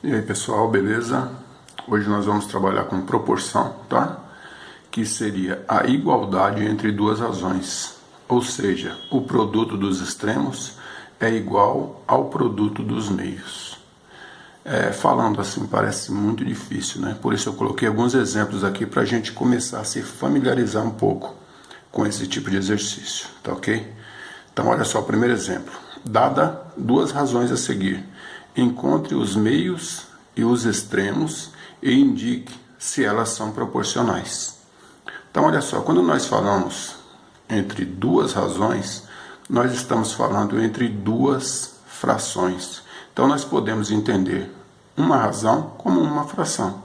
E aí pessoal, beleza? Hoje nós vamos trabalhar com proporção, tá? Que seria a igualdade entre duas razões, ou seja, o produto dos extremos é igual ao produto dos meios. Falando assim parece muito difícil, né? Por isso eu coloquei alguns exemplos aqui para a gente começar a se familiarizar um pouco com esse tipo de exercício, tá ok? Então olha só o primeiro exemplo. Dada duas razões a seguir, encontre os meios e os extremos e indique se elas são proporcionais. Então olha só, quando nós falamos entre duas razões, nós estamos falando entre duas frações. Então nós podemos entender uma razão como uma fração.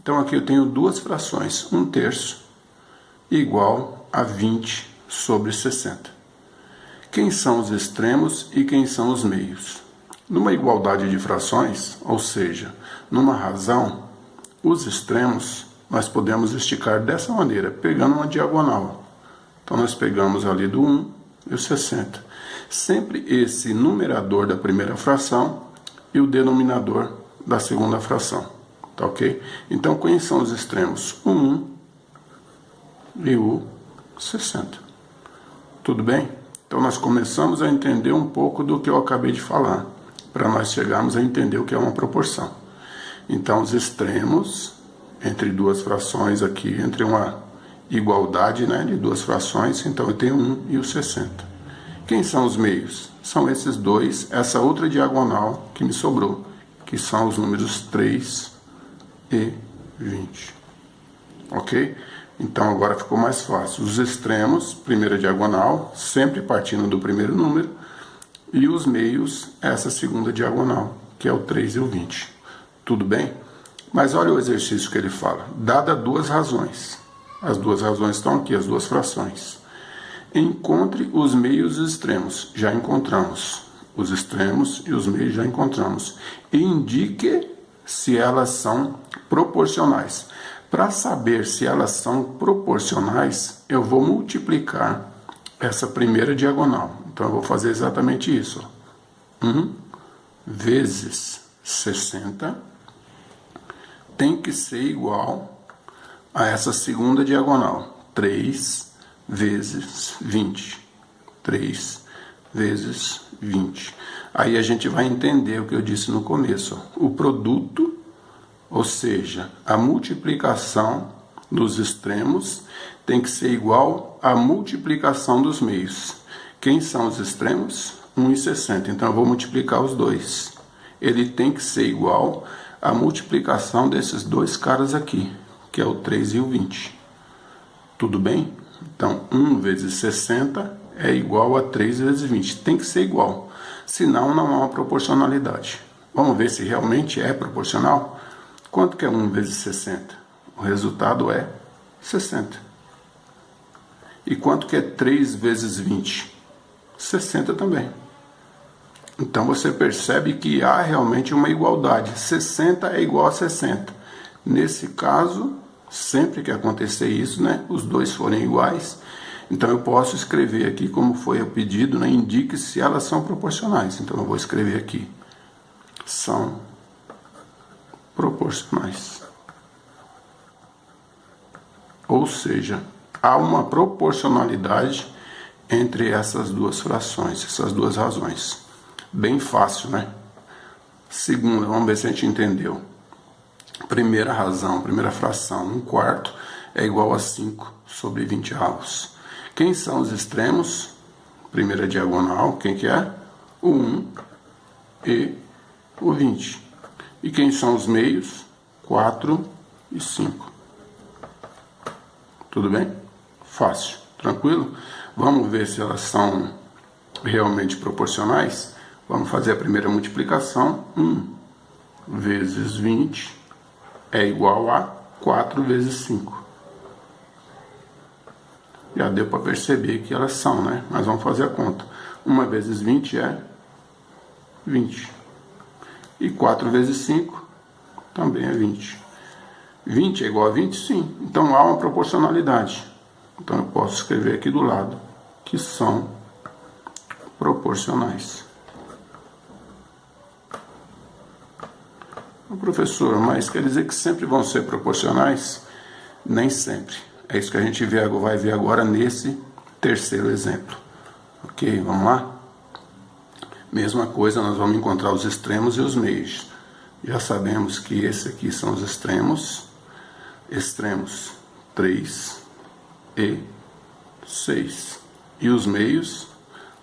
Então aqui eu tenho duas frações, 1/3 igual a 20 sobre 60. Quem são os extremos e quem são os meios? Numa igualdade de frações, ou seja, numa razão, os extremos nós podemos esticar dessa maneira, pegando uma diagonal. Então nós pegamos ali do 1 e o 60. Sempre esse numerador da primeira fração e o denominador da segunda fração. Tá ok? Então quem são os extremos? O 1 e o 60. Tudo bem? Então nós começamos a entender um pouco do que eu acabei de falar, para nós chegarmos a entender o que é uma proporção. Então os extremos entre duas frações aqui, entre uma igualdade, né, de duas frações, então eu tenho 1 e o 60. Quem são os meios? São esses dois, essa outra diagonal que me sobrou, que são os números 3 e 20. Ok? Então agora ficou mais fácil. Os extremos, primeira diagonal, sempre partindo do primeiro número, e os meios, essa segunda diagonal, que é o 3 e o 20. Tudo bem? Mas olha o exercício que ele fala. Dada duas razões. As duas razões estão aqui, as duas frações. Encontre os meios e os extremos. Já encontramos. Os extremos e os meios já encontramos. E indique se elas são proporcionais. Para saber se elas são proporcionais, eu vou multiplicar essa primeira diagonal. Então eu vou fazer exatamente isso. 1 vezes 60 tem que ser igual a essa segunda diagonal. 3 vezes 20. 3 vezes 20. Aí a gente vai entender o que eu disse no começo. O produto, ou seja, a multiplicação dos extremos tem que ser igual à multiplicação dos meios. Quem são os extremos? 1 e 60. Então eu vou multiplicar os dois. Ele tem que ser igual à multiplicação desses dois caras aqui, que é o 3 e o 20. Tudo bem? Então 1 vezes 60 é igual a 3 vezes 20. Tem que ser igual. Senão não há uma proporcionalidade. Vamos ver se realmente é proporcional? Quanto que é 1 vezes 60? O resultado é 60. E quanto que é 3 vezes 20? 60 também. Então você percebe que há realmente uma igualdade. 60 é igual a 60. Nesse caso, sempre que acontecer isso, né, os dois forem iguais, então eu posso escrever aqui como foi o pedido, né, indique se elas são proporcionais. Então eu vou escrever aqui. São proporcionais. Ou seja, há uma proporcionalidade entre essas duas frações, essas duas razões. Bem fácil, né? Segunda, vamos ver se a gente entendeu. Primeira razão, primeira fração, 1/4 é igual a 5 sobre 20 avos. Quem são os extremos? Primeira diagonal, quem que é? O 1 e o 20. E quem são os meios? 4 e 5. Tudo bem? Fácil, tranquilo? Vamos ver se elas são realmente proporcionais? Vamos fazer a primeira multiplicação. 1 vezes 20 é igual a 4 vezes 5. Já deu para perceber que elas são, né? Mas vamos fazer a conta. 1 vezes 20 é 20. E 4 vezes 5 também é 20. 20 é igual a 20? Sim. Então há uma proporcionalidade. Então eu posso escrever aqui do lado que são proporcionais. Professor, mas quer dizer que sempre vão ser proporcionais? Nem sempre. É isso que a gente vai ver agora nesse terceiro exemplo. Ok, vamos lá? Mesma coisa, nós vamos encontrar os extremos e os meios. Já sabemos que esse aqui são os extremos. Extremos 3 e 6. E os meios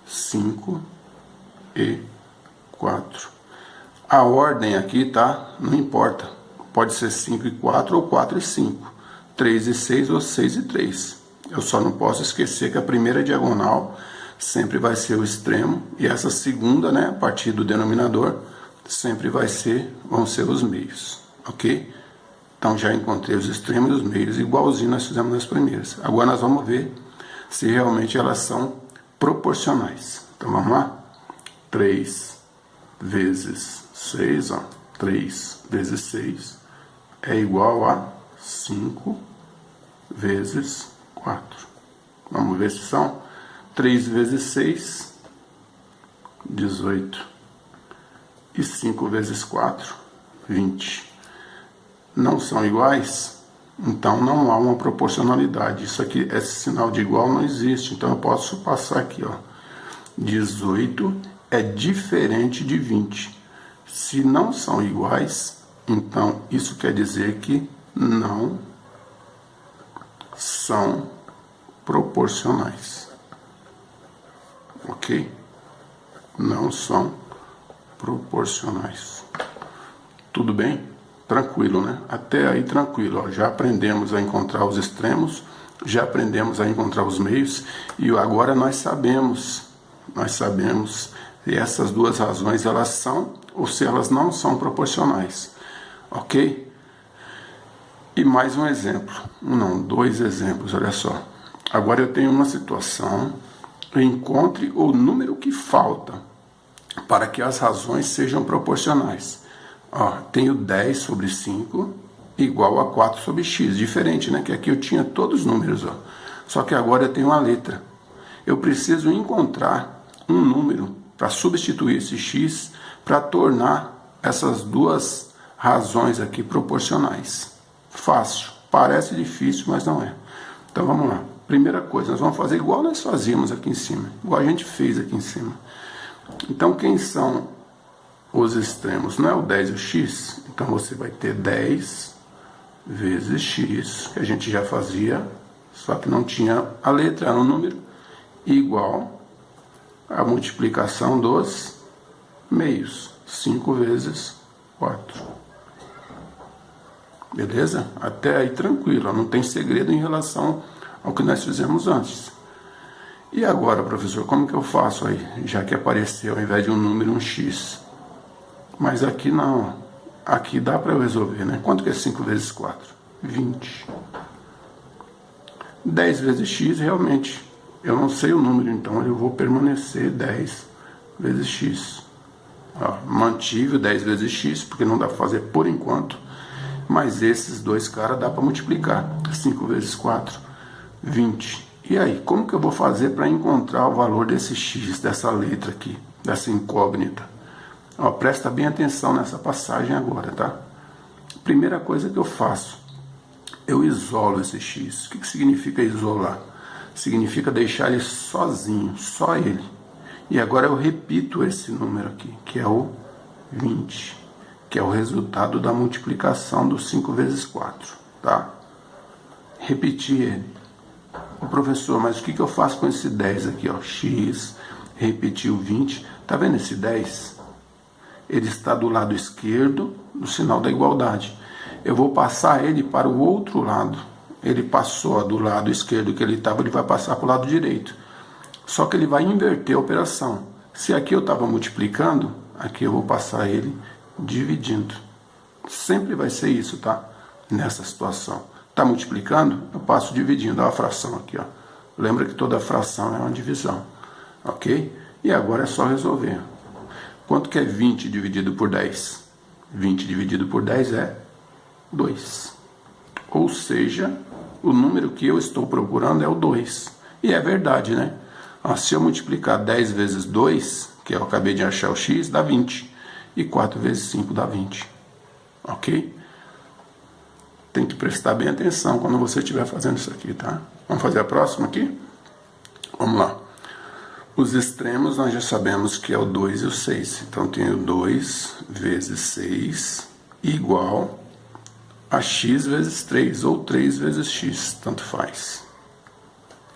5 e 4. A ordem aqui, tá? Não importa. Pode ser 5 e 4 ou 4 e 5. 3 e 6 ou 6 e 3. Eu só não posso esquecer que a primeira diagonal sempre vai ser o extremo. E essa segunda, né, a partir do denominador, sempre vão ser os meios. Ok? Então já encontrei os extremos e os meios, igualzinho nós fizemos nas primeiras. Agora nós vamos ver se realmente elas são proporcionais. Então vamos lá? 3 vezes 6, ó, 3 vezes 6 é igual a 5 vezes 4. Vamos ver se são 3 vezes 6, 18. E 5 vezes 4, 20. Não são iguais? Então não há uma proporcionalidade. Isso aqui, esse sinal de igual não existe. Então eu posso passar aqui, ó. 18 é diferente de 20. Se não são iguais, então isso quer dizer que não são proporcionais. Ok? Não são proporcionais. Tudo bem? Tranquilo, né? Até aí tranquilo. Ó. Já aprendemos a encontrar os extremos, já aprendemos a encontrar os meios e agora nós sabemos se essas duas razões elas são ou se elas não são proporcionais. Ok? E mais um exemplo. Não, 2 exemplos, olha só. Agora eu tenho uma situação. Encontre o número que falta para que as razões sejam proporcionais. Ó, tenho 10 sobre 5 igual a 4 sobre x. Diferente, né? Que aqui eu tinha todos os números. Ó. Só que agora eu tenho uma letra. Eu preciso encontrar um número para substituir esse x para tornar essas duas razões aqui proporcionais. Fácil. Parece difícil, mas não é. Então vamos lá. Primeira coisa, nós vamos fazer igual nós fazíamos aqui em cima. Igual a gente fez aqui em cima. Então quem são os extremos? Não é o 10 e o x? Então você vai ter 10 vezes x, que a gente já fazia, só que não tinha a letra, era um número, igual a multiplicação dos meios, 5 vezes 4. Beleza? Até aí tranquilo, não tem segredo em relação ao que nós fizemos antes. E agora, professor, como que eu faço aí? Já que apareceu, ao invés de um número, um x. Mas aqui não. Aqui dá para eu resolver, né? Quanto que é 5 vezes 4? 20. 10 vezes x, realmente. Eu não sei o número, então eu vou permanecer 10 vezes x. Ó, mantive o 10 vezes x, porque não dá para fazer por enquanto. Mas esses dois caras dá para multiplicar. 5 vezes 4, 20. E aí, como que eu vou fazer para encontrar o valor desse x, dessa letra aqui, dessa incógnita? Ó, presta bem atenção nessa passagem agora, tá? Primeira coisa que eu faço, eu isolo esse x. O que significa isolar? Significa deixar ele sozinho, só ele. E agora eu repito esse número aqui, que é o 20, que é o resultado da multiplicação do 5 vezes 4, tá? Repetir ele. Ô professor, mas o que eu faço com esse 10 aqui, ó? X, repetir o 20. Tá vendo esse 10? Ele está do lado esquerdo do sinal da igualdade. Eu vou passar ele para o outro lado. Ele passou do lado esquerdo que ele estava, ele vai passar para o lado direito. Só que ele vai inverter a operação. Se aqui eu estava multiplicando, aqui eu vou passar ele dividindo. Sempre vai ser isso, tá? Nessa situação. Está multiplicando, eu passo dividindo. Olha a fração aqui, ó. Lembra que toda fração é uma divisão. Ok? E agora é só resolver. Quanto que é 20 dividido por 10? 20 dividido por 10 é 2. Ou seja, o número que eu estou procurando é o 2. E é verdade, né? Se eu multiplicar 10 vezes 2, que eu acabei de achar o x, dá 20. E 4 vezes 5 dá 20. ok? Tem que prestar bem atenção quando você estiver fazendo isso aqui, tá? Vamos fazer a próxima aqui? Vamos lá. Os extremos nós já sabemos que é o 2 e o 6. Então, tenho 2 vezes 6 igual a x vezes 3, ou 3 vezes x, tanto faz.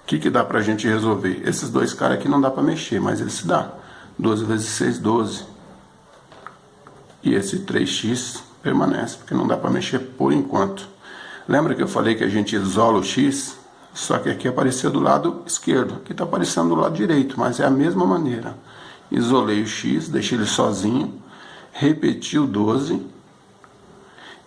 O que dá pra gente resolver? Esses dois caras aqui não dá pra mexer, mas esse dá. 12 vezes 6, 12. E esse 3x permanece, porque não dá pra mexer por enquanto. Lembra que eu falei que a gente isola o x? Só que aqui apareceu do lado esquerdo. Aqui está aparecendo do lado direito, mas é a mesma maneira. Isolei o x, deixei ele sozinho, repeti o 12.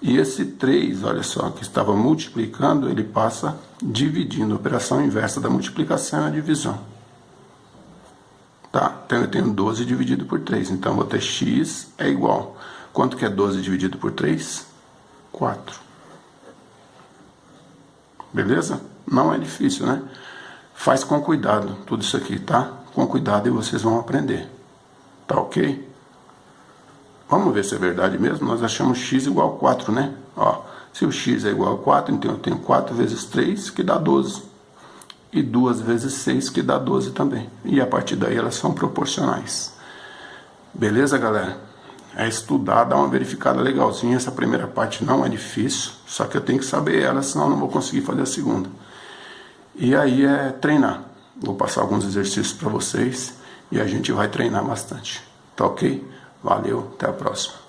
E esse 3, olha só, que estava multiplicando, ele passa dividindo. A operação inversa da multiplicação é a divisão. Tá? Então eu tenho 12 dividido por 3. Então eu vou ter x é igual. Quanto que é 12 dividido por 3? 4. Beleza? Não é difícil, né? Faz com cuidado tudo isso aqui, tá? Com cuidado e vocês vão aprender. Tá ok? Vamos ver se é verdade mesmo. Nós achamos x igual a 4, né? Ó, se o x é igual a 4, então eu tenho 4 vezes 3, que dá 12. E 2 vezes 6, que dá 12 também. E a partir daí elas são proporcionais. Beleza, galera? É estudar, dar uma verificada legalzinha. Essa primeira parte não é difícil, só que eu tenho que saber ela, senão eu não vou conseguir fazer a segunda. E aí é treinar. Vou passar alguns exercícios para vocês e a gente vai treinar bastante. Tá ok? Valeu, até a próxima.